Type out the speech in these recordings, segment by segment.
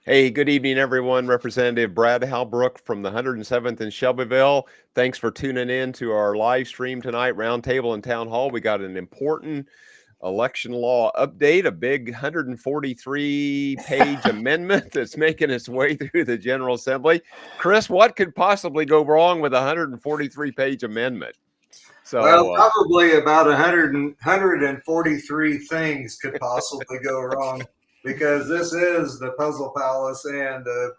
Hey, good evening, everyone. Representative Brad Halbrook from the 107th in Shelbyville. Thanks for tuning in to our live stream tonight, Roundtable and Town Hall. We got an important election law update, a big 143-page amendment that's making its way through the General Assembly. Chris, what could possibly go wrong with a 143-page amendment? Well, probably about 143 things could possibly go wrong because this is the puzzle palace and the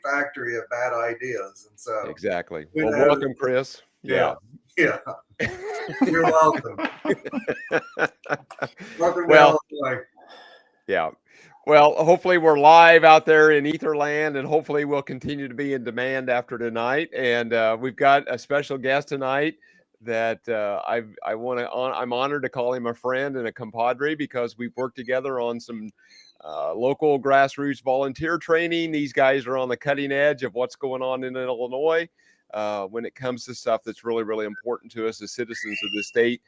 factory of bad ideas. And so, exactly. Well, welcome, Chris. Yeah. You're welcome. Welcome to Illinois. Yeah. Well, hopefully we're live out there in Etherland, and hopefully we'll continue to be in demand after tonight. And we've got a special guest tonight that I'm honored to call him a friend and a compadre because we've worked together on some local grassroots volunteer training. These guys are on the cutting edge of what's going on in Illinois when it comes to stuff that's really, really important to us as citizens of the state.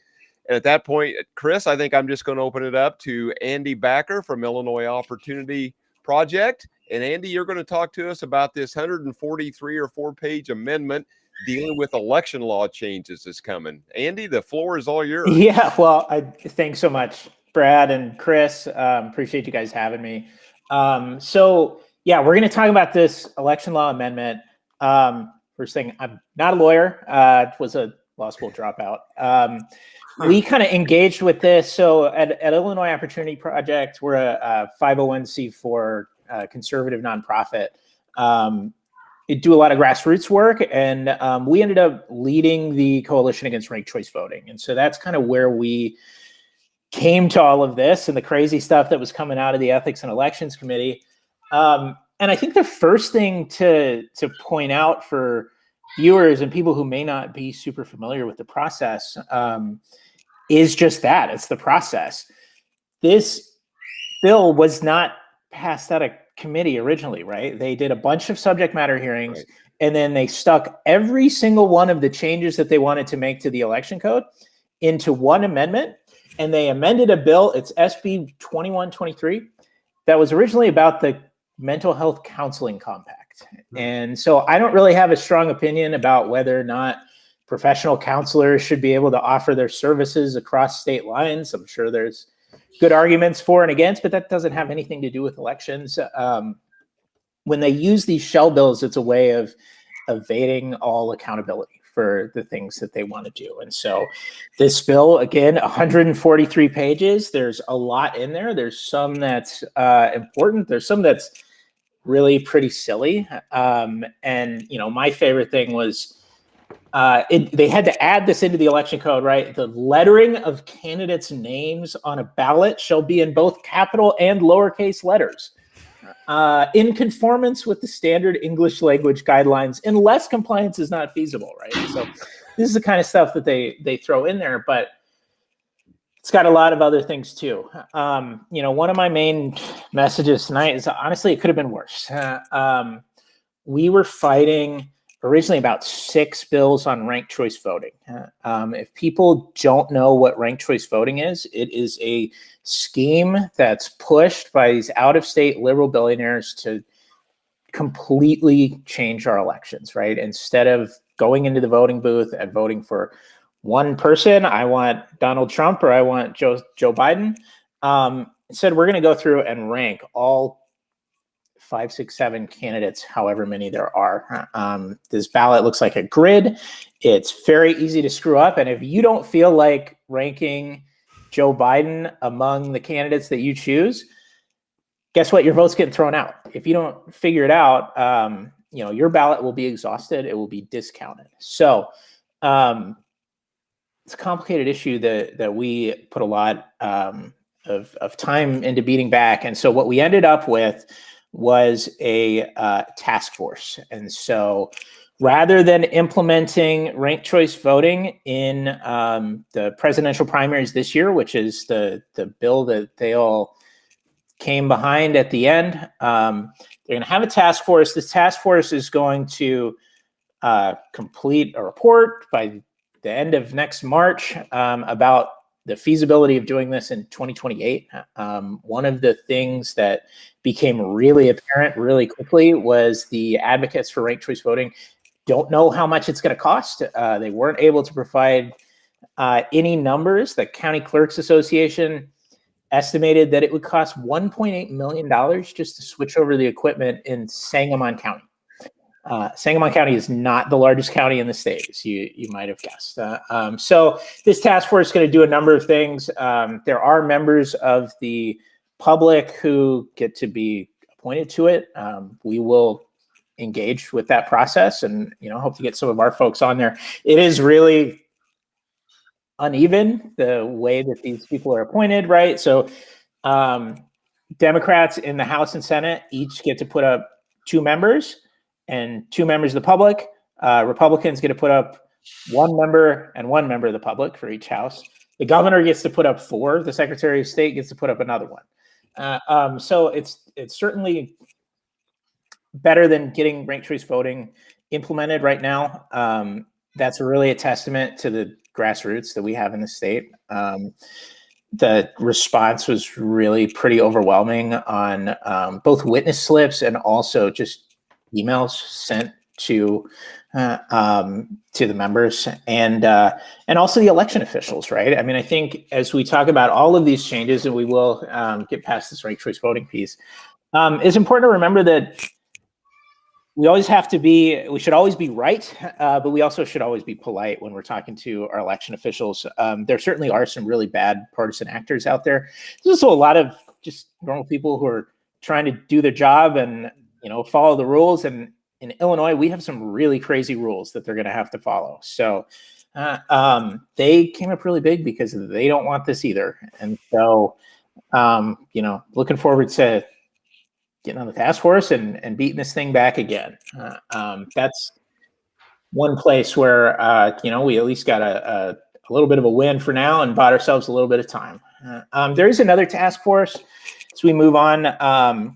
And at that point, Chris, I think I'm just going to open it up to Andy Bakker from Illinois Opportunity Project. And Andy, you're going to talk to us about this 143 or 4-page amendment dealing with election law changes that's coming. Andy, the floor is all yours. Yeah, well, thanks so much, Brad and Chris. Appreciate you guys having me. So yeah, we're going to talk about this election law amendment. First thing, I'm not a lawyer. Was a law school dropout. We kind of engaged with this. So at Illinois Opportunity Project, we're a 501c4 conservative nonprofit. Do a lot of grassroots work, and we ended up leading the coalition against ranked choice voting. And so that's kind of where we came to all of this and the crazy stuff that was coming out of the Ethics and Elections Committee. And I think the first thing to point out for viewers and people who may not be super familiar with the process is just that. It's the process. This bill was not passed out of committee originally, right? They did a bunch of subject matter hearings, right, and then they stuck every single one of the changes that they wanted to make to the election code into one amendment, and they amended a bill. It's SB 2123 that was originally about the mental health counseling compact. And so I don't really have a strong opinion about whether or not professional counselors should be able to offer their services across state lines. I'm sure there's good arguments for and against, but that doesn't have anything to do with elections. When they use these shell bills, it's a way of evading all accountability for the things that they want to do. And so this bill, again, 143 pages, there's a lot in there. There's some that's important. There's some that's really pretty silly. And, you know, my favorite thing was they had to add this into the election code, right? The lettering of candidates' names on a ballot shall be in both capital and lowercase letters, in conformance with the standard English language guidelines, unless compliance is not feasible, right? So this is the kind of stuff that they throw in there, but it's got a lot of other things too. You know, one of my main messages tonight is honestly, it could have been worse. We were fighting originally about 6 bills on ranked choice voting. If people don't know what ranked choice voting is, it is a scheme that's pushed by these out-of-state liberal billionaires to completely change our elections, right? Instead of going into the voting booth and voting for one person, I want Donald Trump or I want Joe Biden. Instead, we're going to go through and rank all 5, 6, 7 candidates, however many there are. This ballot looks like a grid. It's very easy to screw up. And if you don't feel like ranking Joe Biden among the candidates that you choose, guess what? Your vote's getting thrown out. If you don't figure it out, you know, your ballot will be exhausted. It will be discounted. So it's a complicated issue that we put a lot of time into beating back. And so what we ended up with was a task force. And so rather than implementing ranked choice voting in the presidential primaries this year, which is the bill that they all came behind at the end, they're going to have a task force. This task force is going to complete a report by the end of next March about the feasibility of doing this in 2028. One of the things that became really apparent really quickly was the advocates for ranked choice voting don't know how much it's going to cost. They weren't able to provide any numbers. The County Clerks Association estimated that it would cost $1.8 million just to switch over the equipment in Sangamon County. Sangamon County is not the largest county in the state, as you might have guessed. So this task force is going to do a number of things. There are members of the public who get to be appointed to it. We will engage with that process, and hope to get some of our folks on there. It is really uneven the way that these people are appointed, right? So Democrats in the House and Senate each get to put up 2 members and 2 members of the public. Republicans get to put up 1 member and 1 member of the public for each house. The governor gets to put up 4. The Secretary of State gets to put up another 1. So it's certainly better than getting ranked choice voting implemented right now. That's really a testament to the grassroots that we have in the state. The response was really pretty overwhelming on both witness slips and also just emails sent to the members and also the election officials, right? I mean, I think as we talk about all of these changes, and we will get past this ranked choice voting piece, it's important to remember that we should always be right, but we also should always be polite when we're talking to our election officials. There certainly are some really bad partisan actors out there. There's also a lot of just normal people who are trying to do their job and, follow the rules. And in Illinois, we have some really crazy rules that they're going to have to follow. So they came up really big because they don't want this either. And so, looking forward to getting on the task force and beating this thing back again. That's one place where, we at least got a little bit of a win for now and bought ourselves a little bit of time. There is another task force as we move on.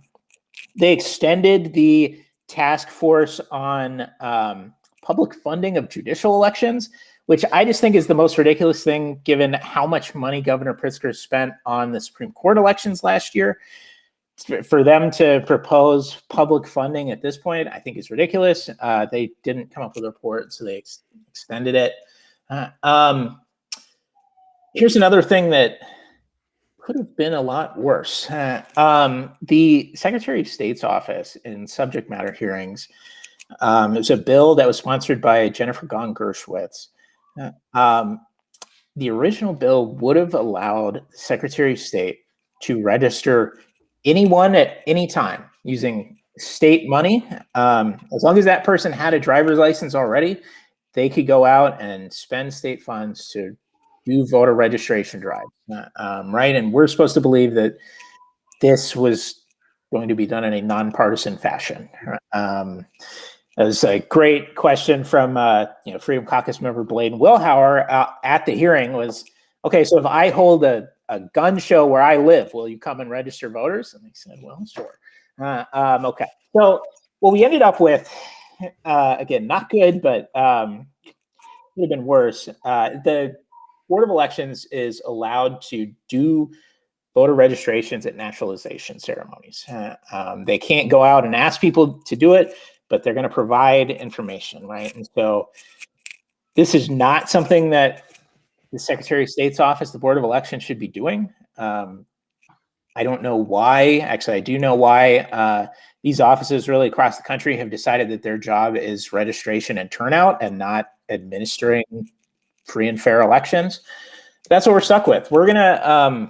They extended the task force on public funding of judicial elections, which I just think is the most ridiculous thing given how much money Governor Pritzker spent on the Supreme Court elections last year. For them to propose public funding at this point, I think is ridiculous. They didn't come up with a report, so they extended it. Here's another thing that could have been a lot worse. The Secretary of State's office in subject matter hearings, it was a bill that was sponsored by Jennifer Gong Gershwitz. The original bill would have allowed the Secretary of State to register anyone at any time using state money. As long as that person had a driver's license already, they could go out and spend state funds to do voter registration drives, right? And we're supposed to believe that this was going to be done in a nonpartisan fashion. That was a great question from Freedom Caucus member Blaine Wilhauer at the hearing was, okay, so if I hold a gun show where I live, will you come and register voters? And they said, well, sure. Okay. So what we ended up with, again, not good, but would have been worse. The Board of Elections is allowed to do voter registrations at naturalization ceremonies. They can't go out and ask people to do it, but they're going to provide information, right? And so this is not something that the Secretary of State's office, the Board of Elections, should be doing. I don't know why. Actually, I do know why these offices really across the country have decided that their job is registration and turnout and not administering free and fair elections. That's what we're stuck with. We're gonna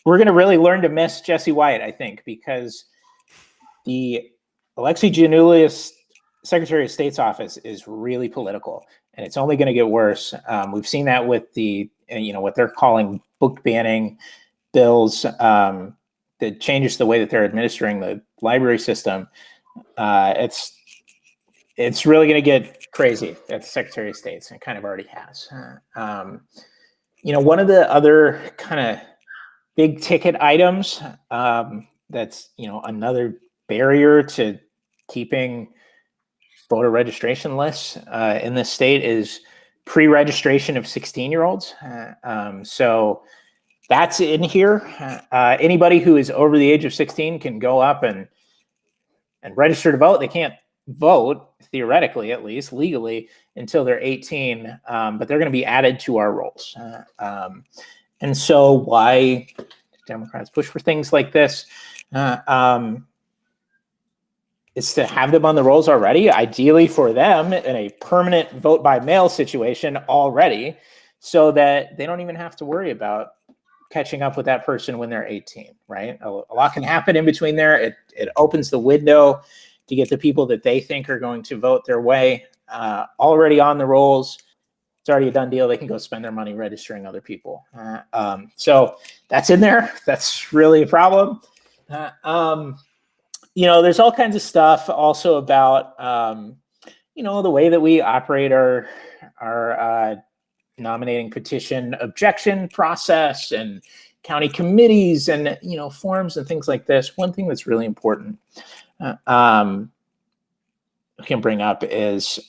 really learn to miss Jesse Wyatt, I think, because the Alexei Giannoulias Secretary of State's office is really political, and it's only going to get worse. We've seen that with the, what they're calling book banning bills that changes the way that they're administering the library system. It's really going to get crazy at the Secretary of State's, and it kind of already has. One of the other kind of big ticket items that's, another barrier to keeping voter registration lists in this state is pre-registration of 16-year-olds. So that's in here. Anybody who is over the age of 16 can go up and register to vote. They can't vote, theoretically at least, legally, until they're 18, but they're going to be added to our rolls. And so why Democrats push for things like this is to have them on the rolls already, ideally for them in a permanent vote by mail situation already, so that they don't even have to worry about catching up with that person when they're 18, right? A lot can happen in between there. It opens the window to get the people that they think are going to vote their way already on the rolls. It's already a done deal. They can go spend their money registering other people. So that's in there. That's really a problem. There's all kinds of stuff also about, the way that we operate our nominating petition objection process and county committees and, forms and things like this. One thing that's really important I can bring up is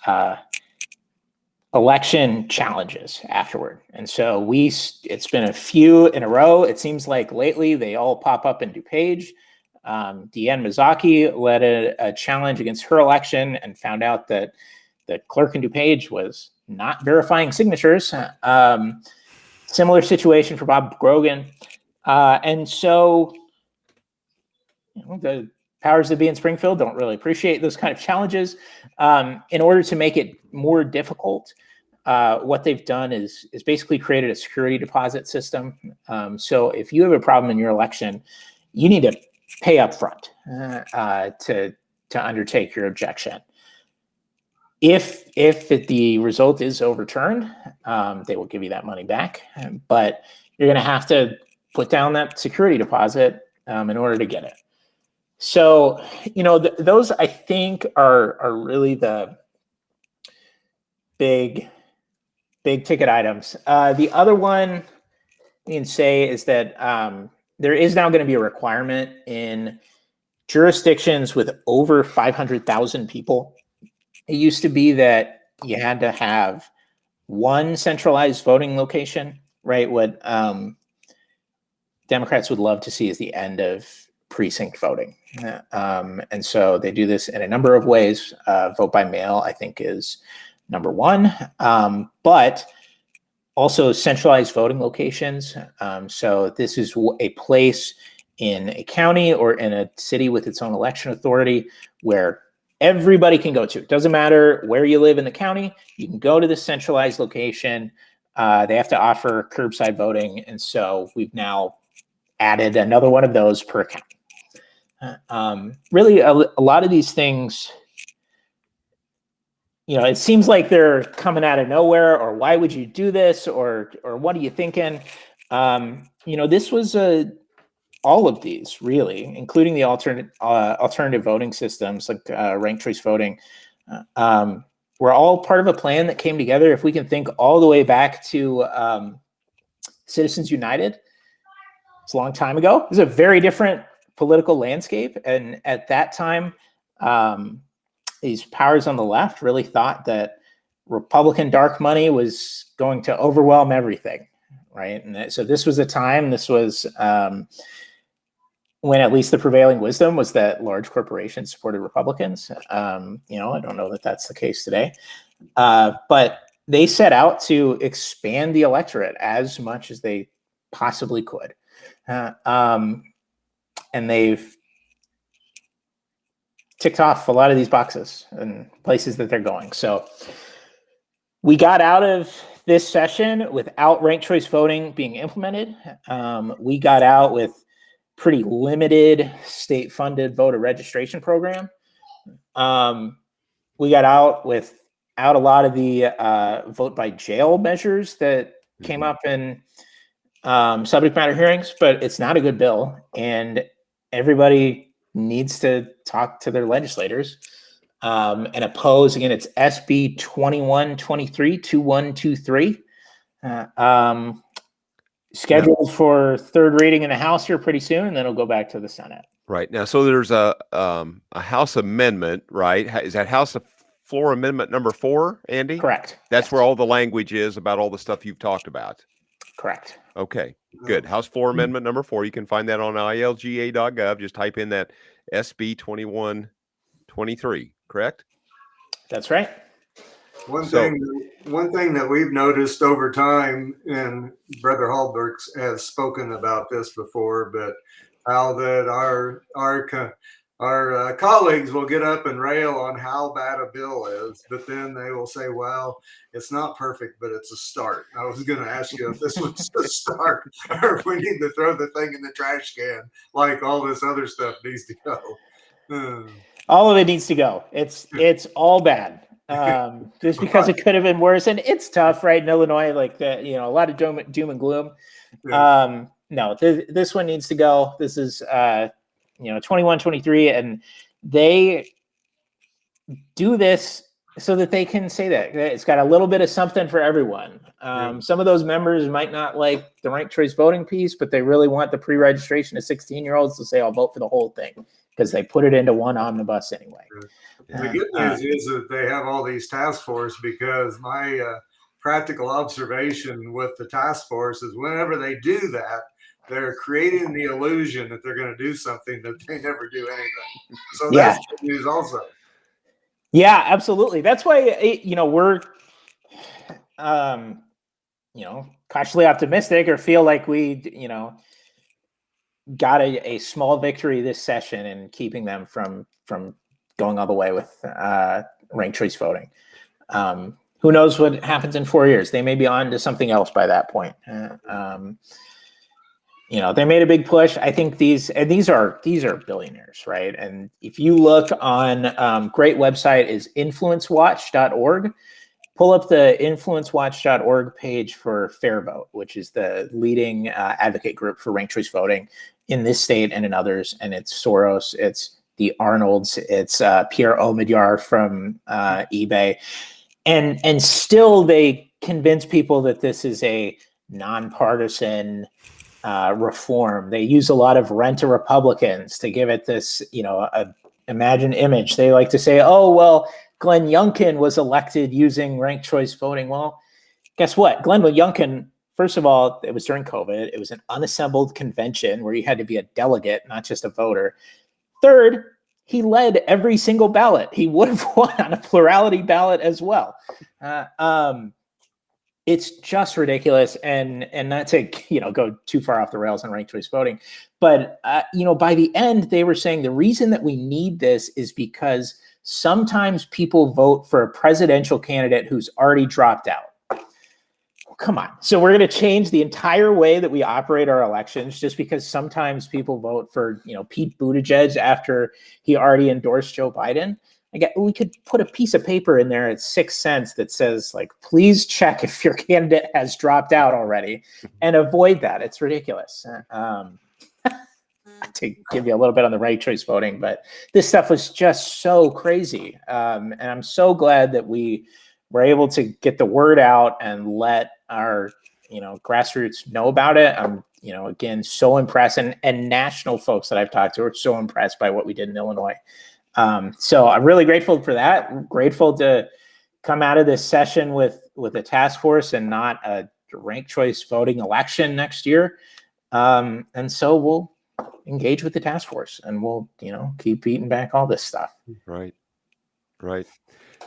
election challenges afterward. And so it's been a few in a row. It seems like lately they all pop up in DuPage. Deanne Mazzocchi led a challenge against her election and found out that the clerk in DuPage was not verifying signatures. Similar situation for Bob Grogan. And so the powers that be in Springfield don't really appreciate those kind of challenges. In order to make it more difficult, what they've done is basically created a security deposit system. So if you have a problem in your election, you need to pay up front to undertake your objection. If the result is overturned, they will give you that money back, but you're going to have to put down that security deposit in order to get it. So, those I think are really the big ticket items. The other one we can say is that there is now going to be a requirement in jurisdictions with over 500,000 people. It used to be that you had to have one centralized voting location, right? What Democrats would love to see is the end of precinct voting. And so they do this in a number of ways. Vote by mail, I think, is number one, but also centralized voting locations. So this is a place in a county or in a city with its own election authority where everybody can go to. It doesn't matter where you live in the county, you can go to this centralized location. They have to offer curbside voting. And so we've now added another one of those per county. Really, a lot of these things, it seems like they're coming out of nowhere, or why would you do this, or what are you thinking? This was all of these, really, including the alternative voting systems like ranked choice voting, were all part of a plan that came together. If we can think all the way back to Citizens United, it's a long time ago. It was a very different political landscape, and at that time, these powers on the left really thought that Republican dark money was going to overwhelm everything, right? And so this was a time, when at least the prevailing wisdom was that large corporations supported Republicans. I don't know that that's the case today, but they set out to expand the electorate as much as they possibly could. And they've ticked off a lot of these boxes and places that they're going. So we got out of this session without ranked choice voting being implemented. We got out with pretty limited state-funded voter registration program. We got out without a lot of the vote by jail measures that came up in subject matter hearings, but it's not a good bill, and everybody needs to talk to their legislators and oppose. Again, it's SB 2123. Scheduled for third reading in the House here pretty soon, and then it'll go back to the Senate. Right now, so there's a House amendment, right? Is that House floor amendment number 4, Andy? Correct. That's Yes. where all the language is about all the stuff you've talked about. Correct. Okay, good. House floor amendment number 4. You can find that on ilga.gov. Just type in that SB 2123, correct? That's right. One thing that we've noticed over time, and Brother Hallberg has spoken about this before, but how that our colleagues will get up and rail on how bad a bill is, but then they will say, well, it's not perfect, but it's a start. I was going to ask you if this was a start or if we need to throw the thing in the trash can like all this other stuff needs to go. All of it needs to go. It's all bad. Just because it could have been worse, and it's tough, right? In Illinois, like that, a lot of doom and gloom. Yeah. No, this one needs to go. This is 21-23, and they do this so that they can say that it's got a little bit of something for everyone. Some of those members might not like the ranked choice voting piece, but they really want the pre-registration of 16-year-olds to say, I'll vote for the whole thing, because they put it into one omnibus anyway. The good news is that they have all these task force, because my practical observation with the task force is whenever they do that, they're creating the illusion that they're going to do something that they never do anything. So that's good news also. Yeah, absolutely. That's why, we're, cautiously optimistic, or feel like we, got a small victory this session in keeping them from going all the way with ranked choice voting. Who knows what happens in 4 years? They may be on to something else by that point. They made a big push. I think these are billionaires, right? And if you look on, great website is influencewatch.org. Pull up the influencewatch.org page for Fair Vote, which is the leading advocate group for ranked choice voting in this state and in others. And it's Soros, it's the Arnolds, it's Pierre Omidyar from eBay. And still they convince people that this is a nonpartisan reform. They use a lot of rent-a-Republicans to give it this, imagined image. They like to say, oh, well, Glenn Youngkin was elected using ranked choice voting. Well, guess what? Glenn Youngkin, first of all, it was during COVID. It was an unassembled convention where you had to be a delegate, not just a voter. Third, he led every single ballot. He would have won on a plurality ballot as well. It's just ridiculous, and not to go too far off the rails on ranked choice voting, but by the end they were saying the reason that we need this is because sometimes people vote for a presidential candidate who's already dropped out. Well, come on. So we're going to change the entire way that we operate our elections just because sometimes people vote for Pete Buttigieg after he already endorsed Joe Biden? We could put a piece of paper in there at 6 cents that says, like, please check if your candidate has dropped out already, and avoid that. It's ridiculous. To give you a little bit on the ranked choice voting, but this stuff was just so crazy. And I'm so glad that we were able to get the word out and let our, grassroots know about it. I'm, again, so impressed, and national folks that I've talked to are so impressed by what we did in Illinois. So I'm really grateful for that. I'm grateful to come out of this session with a task force and not a ranked choice voting election next year. And so we'll engage with the task force, and we'll, keep beating back all this stuff. Right.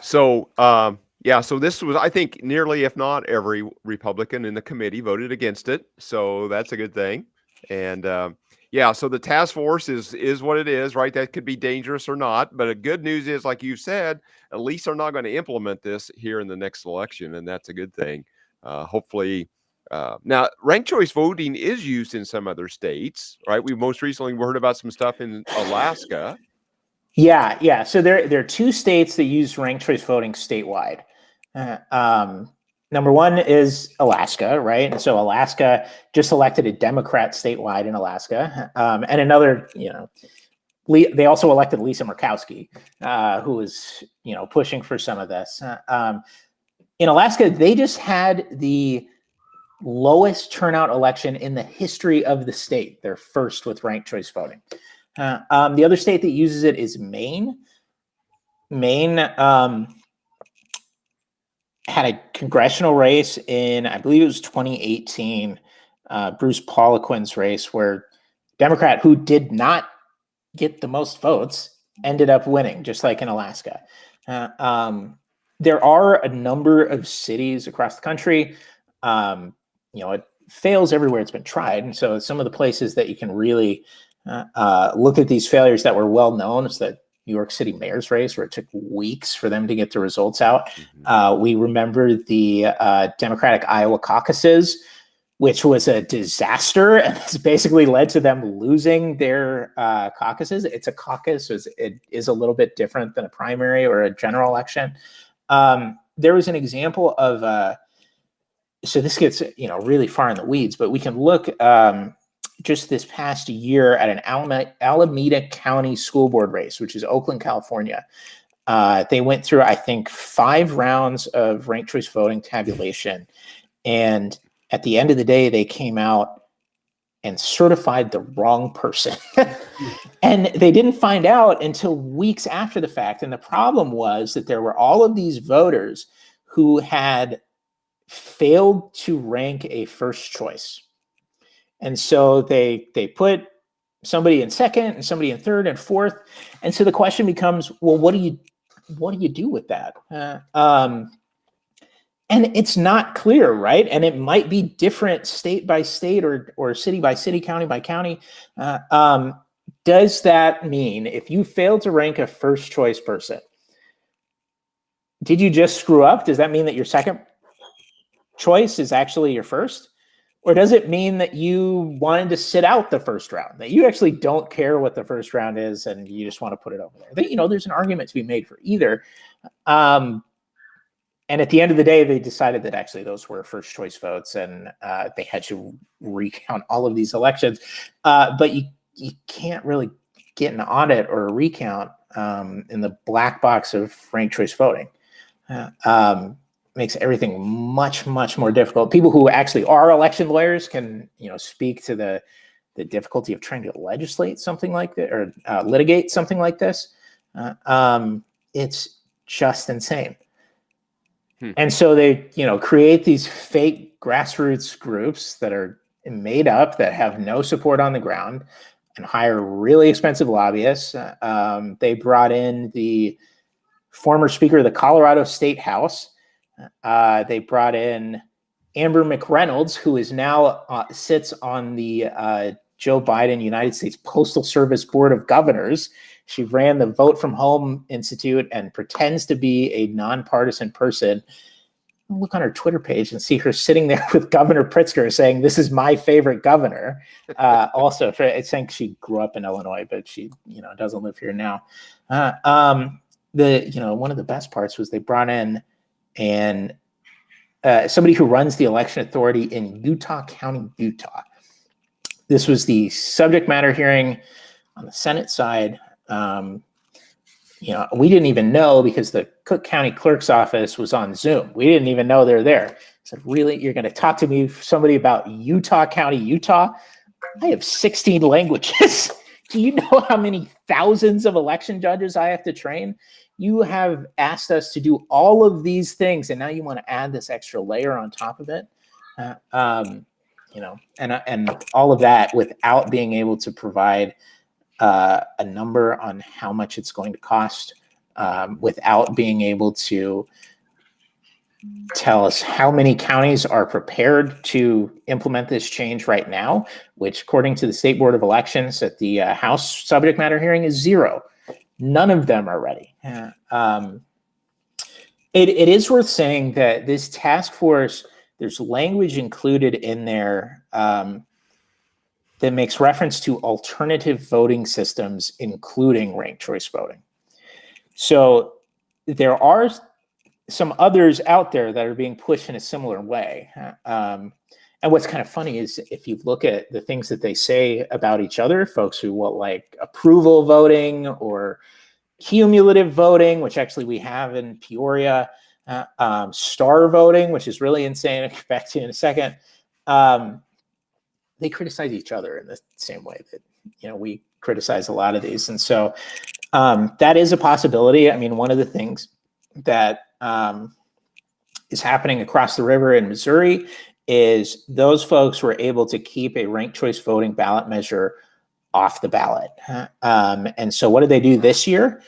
So, so this was, I think, nearly, if not every Republican in the committee voted against it. So that's a good thing. And, so the task force is what it is, right? That could be dangerous or not. But the good news is, like you said, at least they're not going to implement this here in the next election. And that's a good thing. Hopefully. Now, ranked choice voting is used in some other states, right? We most recently heard about some stuff in Alaska. Yeah. So there are 2 states that use ranked choice voting statewide. Number one is Alaska, right? And so Alaska just elected a Democrat statewide in Alaska, and another, they also elected Lisa Murkowski, who was, pushing for some of this. In Alaska, they just had the lowest turnout election in the history of the state. They're first with ranked choice voting. The other state that uses it is Maine. Maine had a congressional race in, I believe it was 2018, Bruce Poliquin's race, where Democrat who did not get the most votes ended up winning, just like in Alaska. There are a number of cities across the country. It fails everywhere it's been tried. And so some of the places that you can really look at these failures that were well known is that New York City mayor's race, where it took weeks for them to get the results out. We remember the Democratic Iowa caucuses, which was a disaster, and it's basically led to them losing their caucuses. It's a caucus, so it is a little bit different than a primary or a general election. There was an example of, so this gets really far in the weeds, but we can look just this past year at an Alameda County school board race, which is Oakland, California. They went through, I think, 5 rounds of ranked choice voting tabulation, and at the end of the day, they came out and certified the wrong person. And they didn't find out until weeks after the fact. And the problem was that there were all of these voters who had failed to rank a first choice. And so they put somebody in second and somebody in third and fourth. And so the question becomes, well, what do you do with that? And it's not clear, right? And it might be different state by state or city by city, county by county. Does that mean if you fail to rank a first choice person, did you just screw up? Does that mean that your second choice is actually your first? Or does it mean that you wanted to sit out the first round, that you actually don't care what the first round is and you just want to put it over there? There's an argument to be made for either. And at the end of the day, they decided that actually those were first choice votes, and they had to recount all of these elections. But you can't really get an audit or a recount in the black box of ranked choice voting. Makes everything much, much more difficult. People who actually are election lawyers can, speak to the difficulty of trying to legislate something like that or litigate something like this. It's just insane. And so they, create these fake grassroots groups that are made up, that have no support on the ground, and hire really expensive lobbyists. They brought in the former Speaker of the Colorado State House. They brought in Amber McReynolds, who is now sits on the Joe Biden United States Postal Service Board of Governors. She ran the Vote from Home Institute and pretends to be a nonpartisan person. Look on her Twitter page and see her sitting there with Governor Pritzker saying, "This is my favorite governor." Also, I think she grew up in Illinois, but she, doesn't live here now. One of the best parts was they brought in somebody who runs the election authority in Utah County, Utah. This was the subject matter hearing on the Senate side. We didn't even know because the Cook County Clerk's office was on Zoom. We didn't even know they're there. I said, really? You're going to talk to me, somebody about Utah County, Utah? I have 16 languages. Do you know how many thousands of election judges I have to train? You have asked us to do all of these things, and now you want to add this extra layer on top of it. And all of that without being able to provide a number on how much it's going to cost, without being able to tell us how many counties are prepared to implement this change right now, which according to the State Board of Elections at the House subject matter hearing is 0. None of them are ready. It is worth saying that this task force, there's language included in there that makes reference to alternative voting systems, including ranked choice voting. So there are some others out there that are being pushed in a similar way. And what's kind of funny is if you look at the things that they say about each other, folks who will like approval voting or cumulative voting, which actually we have in Peoria, star voting, which is really insane. I'll get back to you in a second. They criticize each other in the same way that, we criticize a lot of these. And so that is a possibility. I mean, one of the things that is happening across the river in Missouri is those folks were able to keep a ranked choice voting ballot measure off the ballot. And so what did they do this year?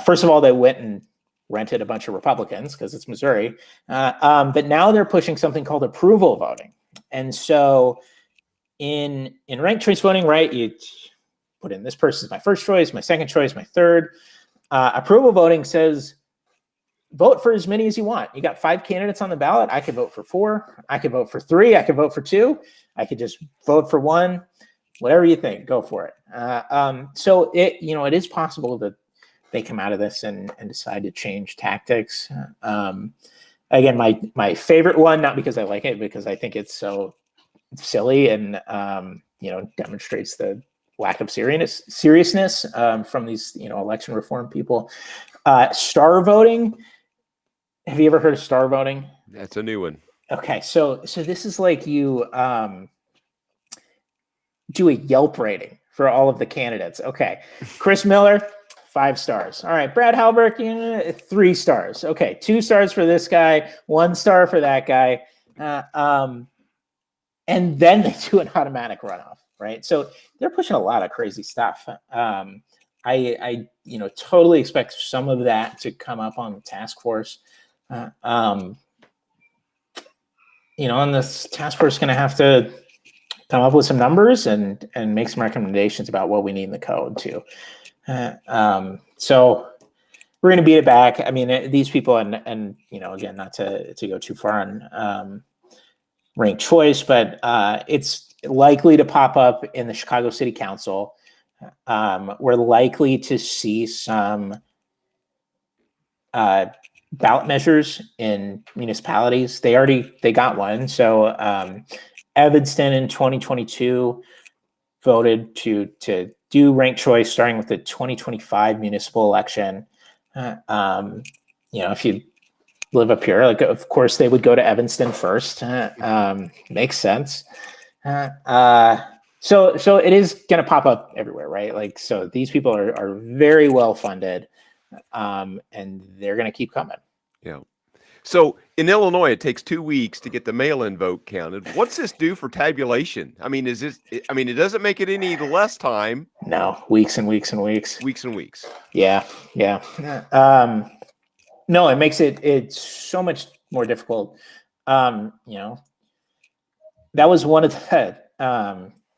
First of all, they went and rented a bunch of Republicans because it's Missouri. But now they're pushing something called approval voting. And so in ranked choice voting, right, you put in this person's my first choice, my second choice, my third. Approval voting says vote for as many as you want. You got 5 candidates on the ballot. I could vote for 4. I could vote for 3. I could vote for 2. I could just vote for 1. Whatever you think, go for it. So it is possible that they come out of this and decide to change tactics. Again, my favorite one, not because I like it, because I think it's so silly and demonstrates the lack of seriousness from these election reform people. Star voting. Have you ever heard of star voting? That's a new one. Okay, so this is like you do a Yelp rating for all of the candidates. Okay, Chris Miller, 5 stars. All right, Brad Halberg, 3 stars. Okay, 2 stars for this guy, 1 star for that guy, and then they do an automatic runoff, right? So they're pushing a lot of crazy stuff. I totally expect some of that to come up on the task force. And this task force is going to have to come up with some numbers and make some recommendations about what we need in the code too. So we're going to beat it back. I mean, these people, and again, not to go too far on ranked choice, but it's likely to pop up in the Chicago City Council. We're likely to see some ballot measures in municipalities. They got one. So Evanston in 2022 voted to do ranked choice starting with the 2025 municipal election. If you live up here, like of course they would go to Evanston first. Makes sense. So it is going to pop up everywhere, right? Like, so these people are very well funded, and they're going to keep coming. Yeah. So in Illinois, it takes 2 weeks to get the mail-in vote counted. What's this do for tabulation? I mean, it doesn't make it any less time. No, weeks and weeks and weeks. Weeks and weeks. Yeah. No, it makes it's so much more difficult. That was one of the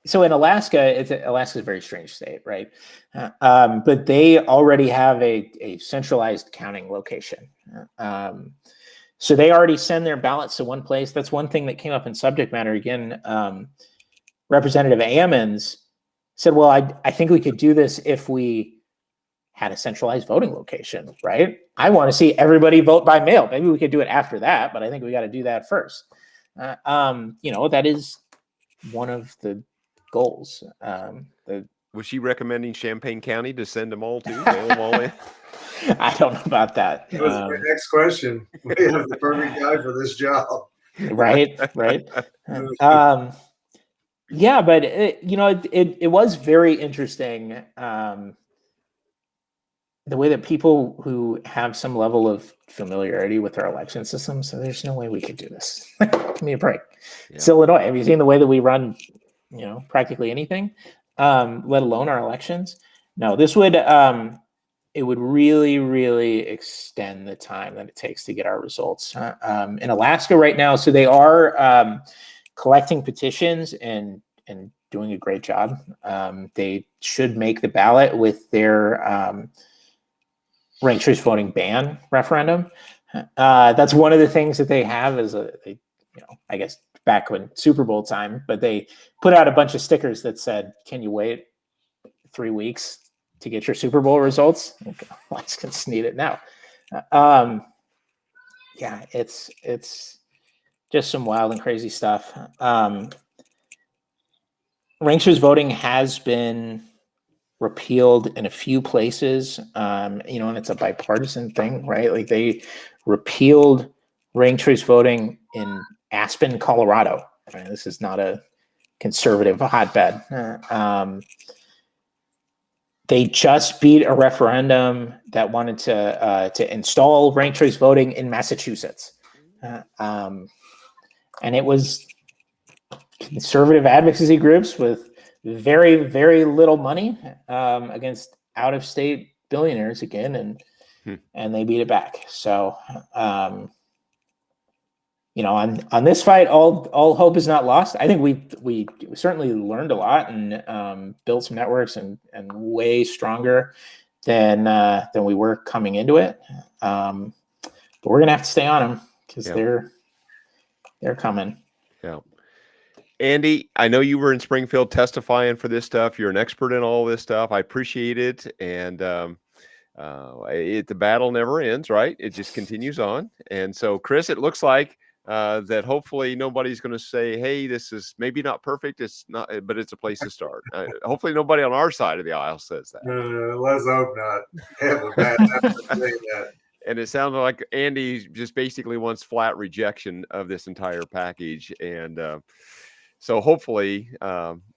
so in Alaska, Alaska's a very strange state, right? But they already have a centralized counting location. So they already send their ballots to one place. That's one thing that came up in subject matter. Again, Representative Ammons said, well, I think we could do this if we had a centralized voting location, right? I want to see everybody vote by mail. Maybe we could do it after that, but I think we got to do that first. That is one of the goals. Was she recommending Champaign County to send them all to? Mail them all in? I don't know about that. That was my next question. We have the perfect guy for this job. Right. Yeah, but it was very interesting. The way that people who have some level of familiarity with our election system, so there's no way we could do this. Give me a break. Yeah. It's Illinois. Have you seen the way that we run, practically anything, let alone our elections? No, this would, it would really, really extend the time that it takes to get our results. In Alaska right now, so they are collecting petitions and doing a great job. They should make the ballot with their ranked choice voting ban referendum. That's one of the things that they have is I guess back when Super Bowl time, but they put out a bunch of stickers that said, "Can you wait 3 weeks to get your Super Bowl results?" Alaskans need it now. Yeah, it's just some wild and crazy stuff. Ranked choice voting has been repealed in a few places, and it's a bipartisan thing, right? Like they repealed ranked choice voting in Aspen, Colorado. Right? This is not a conservative hotbed. They just beat a referendum that wanted to install ranked choice voting in Massachusetts. And it was conservative advocacy groups with very, very little money against out-of-state billionaires again, and they beat it back. So, on this fight, all hope is not lost. I think we certainly learned a lot and built some networks and way stronger than we were coming into it. But we're gonna have to stay on them because they're coming. Yeah. Andy, I know you were in Springfield testifying for this stuff. You're an expert in all this stuff. I appreciate it. And the battle never ends, right? It just continues on. And so, Chris, it looks like that hopefully nobody's going to say, hey, this is maybe not perfect. It's not, but it's a place to start. Hopefully nobody on our side of the aisle says that. Let's hope not. Have a bad time saying that. And it sounds like Andy just basically wants flat rejection of this entire package. And so hopefully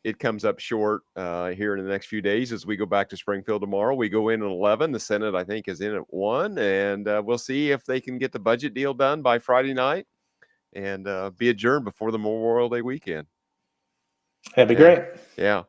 it comes up short here in the next few days as we go back to Springfield tomorrow. We go in at 11. The Senate, I think, is in at 1. And we'll see if they can get the budget deal done by Friday night and be adjourned before the Memorial Day weekend. That'd be great. Yeah.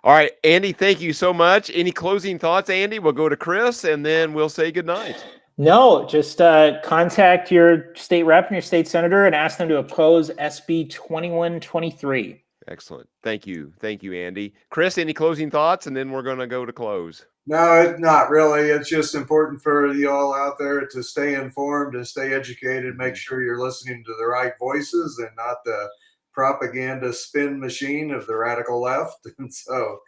All right, Andy, thank you so much. Any closing thoughts, Andy? We'll go to Chris, and then we'll say goodnight. No, just contact your state rep and your state senator and ask them to oppose SB 2123. Excellent. Thank you. Thank you, Andy. Chris, any closing thoughts? And then we're going to go to close. No, not really. It's just important for you all out there to stay informed and stay educated. Make sure you're listening to the right voices and not the propaganda spin machine of the radical left. And so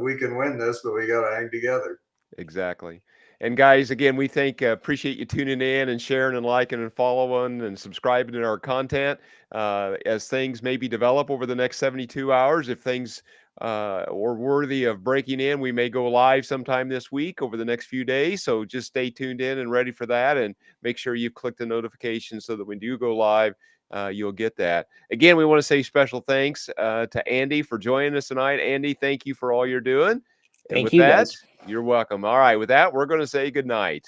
we can win this, but we got to hang together. Exactly. And guys, again, we appreciate you tuning in and sharing and liking and following and subscribing to our content as things maybe develop over the next 72 hours. If things are worthy of breaking in, we may go live sometime this week over the next few days. So just stay tuned in and ready for that, and make sure you click the notification so that when you go live, you'll get that. Again, we want to say special thanks to Andy for joining us tonight. Andy, thank you for all you're doing. Thank you, guys. You're welcome. All right. With that, we're going to say good night.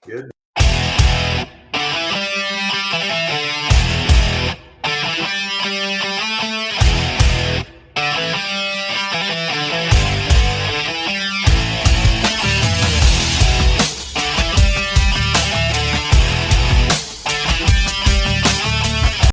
Good.